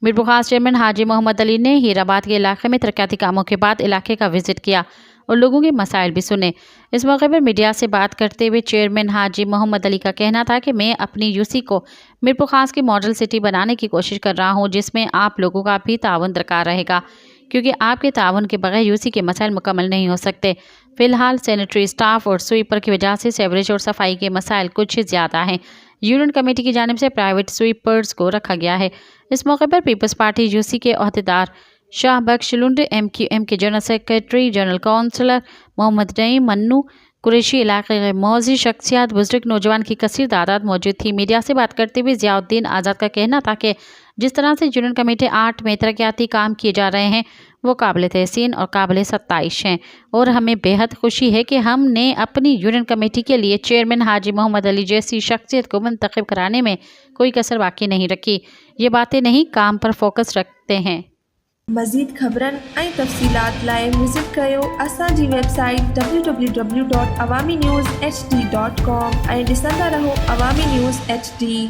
Mir बुखास chairman हाजी मोहम्मद अली ने हीराबाद के इलाके में तरक्याती कामों के बाद इलाके का विजिट किया और लोगों के मसाइल भी सुने। इस मौके पर मीडिया से बात करते हुए चेयरमैन हाजी मोहम्मद अली का कहना था कि मैं अपनी यूसी को मीर बुखास की मॉडल सिटी बनाने की कोशिश कर रहा हूं, जिसमें आप लोगों का भी ताउन दरकार रहेगा, क्योंकि आपके ताउन के बगैर यूसी के मसाइल मुकम्मल नहीं हो सकते। फिलहाल सैनिटरी स्टाफ और स्वीपर की वजह से सीवरेज और सफाई के मसाइल कुछ ज़्यादा हैं। यूनियन कमेटी की जानिब से प्राइवेट स्वीपर्स को रखा गया है। इस मौके पर पीपल्स पार्टी यूसी के अहदेदार शाह बख्श लुंड, MQM के general secretary, general councillor Mohammad Naeem, Mannu Qureshi, इलाके के मौजी शख्सियात, बुजुर्ग, नौजवान की कसीर तादाद मौजूद थी। मीडिया से बात करते हुए ज़ियाउद्दीन आज़ाद का कहना था कि जिस तरह से यूनियन कमेटी 8 में तरक्याती काम किए जा रहे हैं वो काबिल तहसीन और काबिल सत्ताइश हैं और हमें बेहद खुशी है कि हमने अपनी यूनियन कमेटी के लिए चेयरमैन हाजी मोहम्मद अली जैसी शख्सियत को मुंतखब कराने में कोई कसर बाकी नहीं रखी। ये बातें नहीं, काम पर फोकस रखते हैं। मज़ीद ख़बरनि ऐं तफ़सीलात लाइ विज़िट कयो असांजी वेबसाइट www.awamiNewsHD.com ऐं ॾिसंदा रहो अवामी न्यूज़ HD।